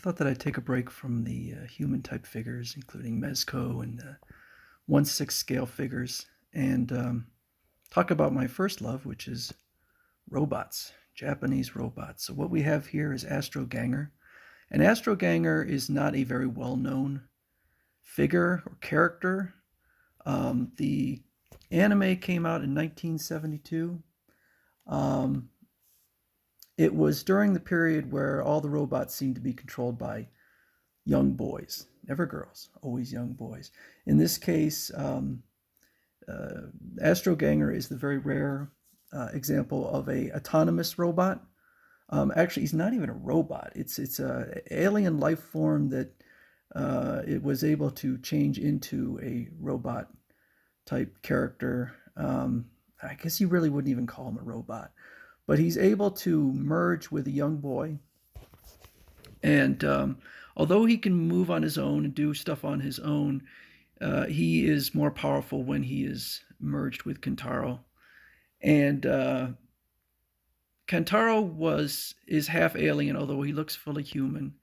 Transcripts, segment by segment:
thought that I'd take a break from the human-type figures, including Mezco and 1/6 scale figures, and talk about my first love, which is robots, Japanese robots. So what we have here is Astroganger. And Astroganger is not a very well-known figure or character. The anime came out in 1972. Um, it was during the period where all the robots seemed to be controlled by young boys, never girls, always young boys. In this case, Astroganger is the very rare example of a autonomous robot. Actually, he's not even a robot. It's a alien life form that it was able to change into a robot type character. I guess you really wouldn't even call him a robot, but he's able to merge with a young boy. And although he can move on his own and do stuff on his own, he is more powerful when he is merged with Kentaro. And Kentaro is half alien, although he looks fully human.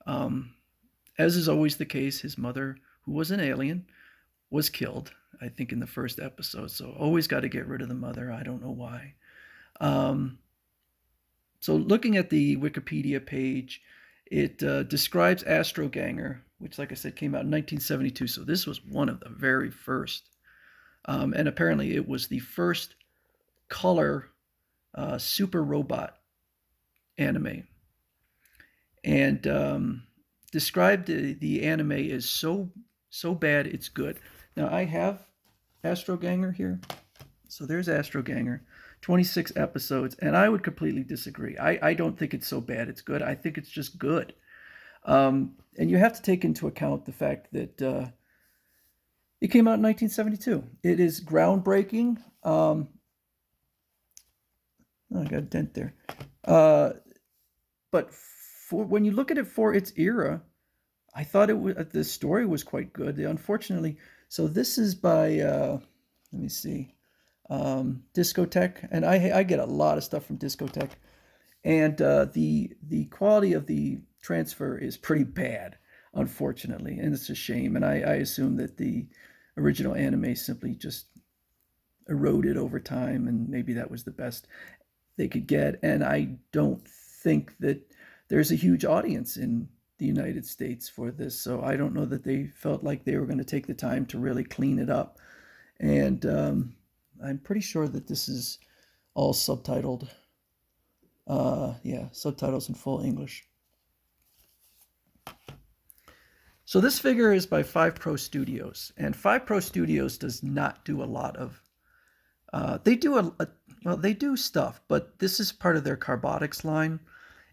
Um, as is always the case, his mother, who was an alien, was killed, I think, in the first episode. So always got to get rid of the mother. I don't know why. Um, so looking at the Wikipedia page, it describes Astroganger, which, like I said, came out in 1972. So this was one of the very first. And apparently it was the first color super robot anime. And described the anime as so bad it's good. Now I have Astroganger here. So there's Astroganger, 26 episodes, and I would completely disagree. I don't think it's so bad it's good. I think it's just good. And you have to take into account the fact that it came out in 1972. It is groundbreaking. Oh, I got a dent there. But for when you look at it for its era, I thought the story was quite good. Unfortunately, so this is by let me see, Discotech, and I get a lot of stuff from Discotech, and the quality of the transfer is pretty bad, unfortunately, and it's a shame. And I assume that the original anime simply just eroded over time, and maybe that was the best they could get. And I don't think that there's a huge audience in the United States for this, so I don't know that they felt like they were going to take the time to really clean it up. And I'm pretty sure that this is all subtitled. Yeah, subtitles in full English. So this figure is by 5 Pro Studios, and 5 Pro Studios does not do a lot of. They do well, they do stuff, but this is part of their Carbotics line,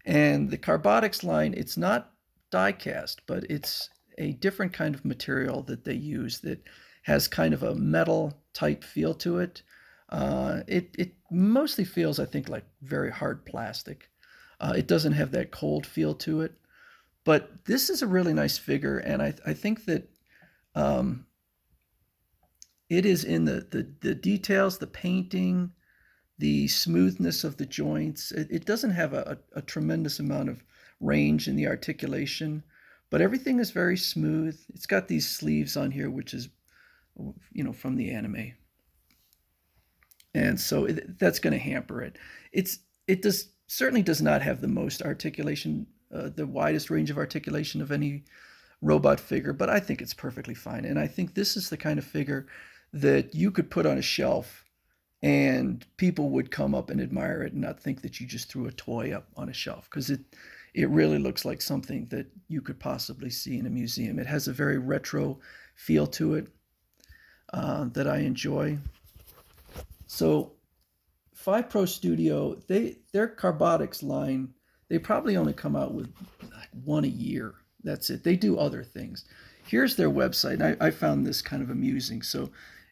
and the Carbotics line, it's not die cast, but it's a different kind of material that they use that has kind of a metal type feel to it. It mostly feels, I think, like very hard plastic. It doesn't have that cold feel to it. But this is a really nice figure, and I think that it is in the details, the painting, the smoothness of the joints. It doesn't have a tremendous amount of range in the articulation, but everything is very smooth. It's got these sleeves on here, which is, from the anime. And so that's going to hamper it. It certainly does not have the most articulation, the widest range of articulation of any robot figure, but I think it's perfectly fine. And I think this is the kind of figure that you could put on a shelf and people would come up and admire it and not think that you just threw a toy up on a shelf, because it really looks like something that you could possibly see in a museum. It has a very retro feel to it that I enjoy. So 5 Pro Studio, their Carbotics line, they probably only come out with like one a year. That's it. They do other things. Here's their website. I found this kind of amusing. So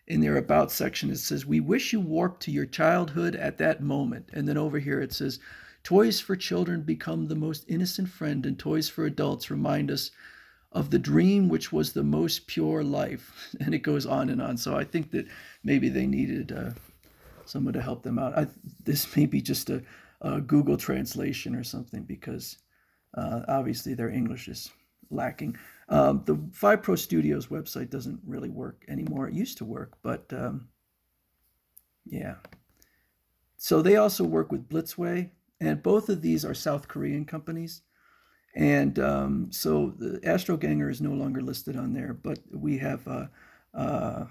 in their About section, it says, "We wish you warp to your childhood at that moment." And then over here it says, "Toys for children become the most innocent friend, and toys for adults remind us of the dream which was the most pure life." And it goes on and on. So I think that maybe they needed someone to help them out. This may be just a Google translation or something, because Obviously, their English is lacking. The 5 Pro Studios website doesn't really work anymore. It used to work, but yeah. So they also work with Blitzway, and both of these are South Korean companies. And so the Astroganger is no longer listed on there, but we have uh,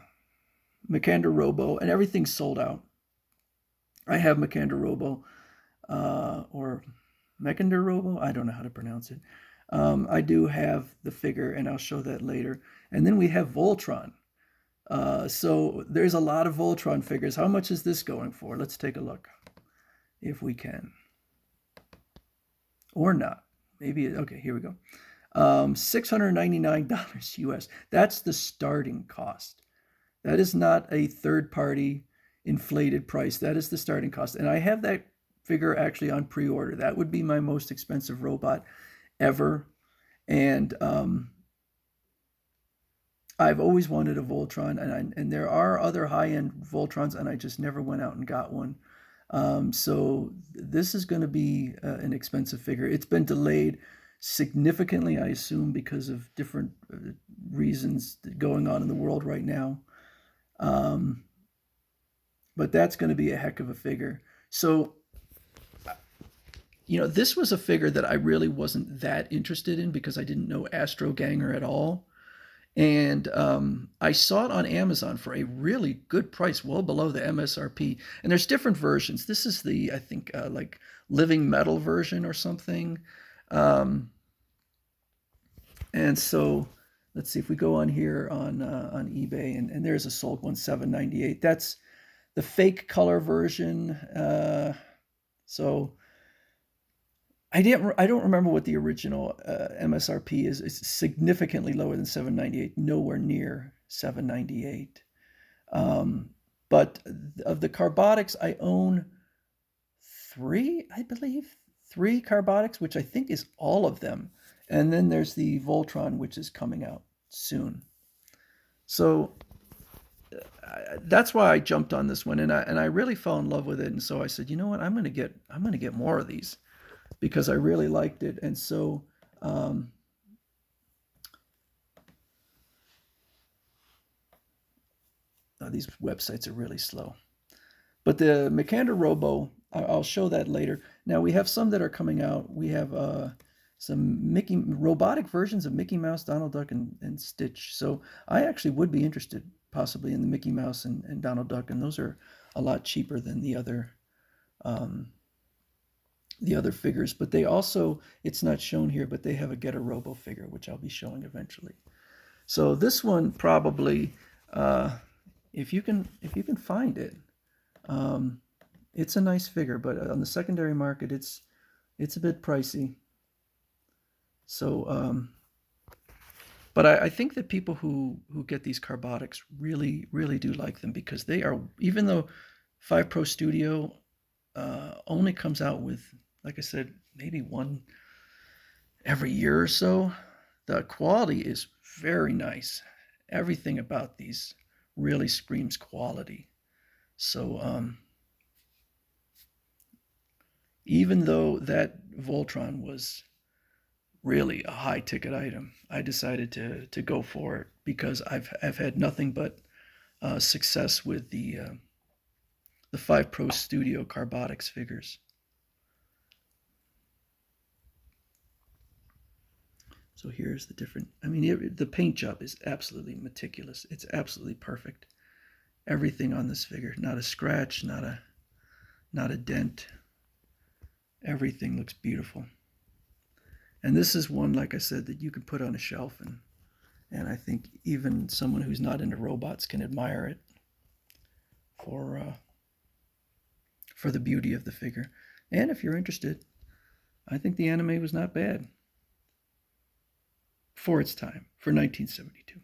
Makander Robo, and everything's sold out. I have Makander Robo, or Mekander Robo. I don't know how to pronounce it. I do have the figure, and I'll show that later. And then we have Voltron. So there's a lot of Voltron figures. How much is this going for? Let's take a look, if we can, or not. Maybe okay. Here we go. $699 US. That's the starting cost. That is not a third-party inflated price. That is the starting cost. And I have that figure actually on pre-order. That would be my most expensive robot ever. And I've always wanted a Voltron, and there are other high-end Voltrons, and I just never went out and got one. So this is going to be an expensive figure. It's been delayed significantly, I assume, because of different reasons going on in the world right now. Um, but that's going to be a heck of a figure. So, this was a figure that I really wasn't that interested in because I didn't know Astroganger at all. And I saw it on Amazon for a really good price, well below the MSRP. And there's different versions. This is the, I think, like living metal version or something. Um, and so let's see if we go on here on eBay, and there's a sold one, $798. That's the fake color version. So I don't remember what the original MSRP is. It's significantly lower than 798, nowhere near 798. But of the Carbotics, I own three, I believe, three Carbotics, which I think is all of them. And then there's the Voltron, which is coming out soon. So that's why I jumped on this one, and I really fell in love with it. And so I said, you know what, I'm gonna get more of these because I really liked it. And so these websites are really slow. But the Mekander Robo, I'll show that later. Now we have some that are coming out. We have some robotic versions of Mickey Mouse, Donald Duck, and Stitch. So I actually would be interested possibly in the Mickey Mouse and Donald Duck, and those are a lot cheaper than um, the other figures. But they also, it's not shown here, but they have a Get a Robo figure, which I'll be showing eventually. So this one probably, if you can find it, um, it's a nice figure, but on the secondary market, it's a bit pricey. So, but I think that people who get these Carbotics really do like them because they are, even though 5 Pro Studio only comes out with, like I said, maybe one every year or so, the quality is very nice. Everything about these really screams quality. So even though that Voltron was really a high ticket item, I decided to go for it because I've had nothing but success with the 5 Pro Studio Carbotics figures. So here's the different. I mean, the paint job is absolutely meticulous. It's absolutely perfect. Everything on this figure, not a scratch, not a dent. Everything looks beautiful. And this is one, like I said, that you could put on a shelf, and I think even someone who's not into robots can admire it for the beauty of the figure. And if you're interested, I think the anime was not bad for its time, for 1972.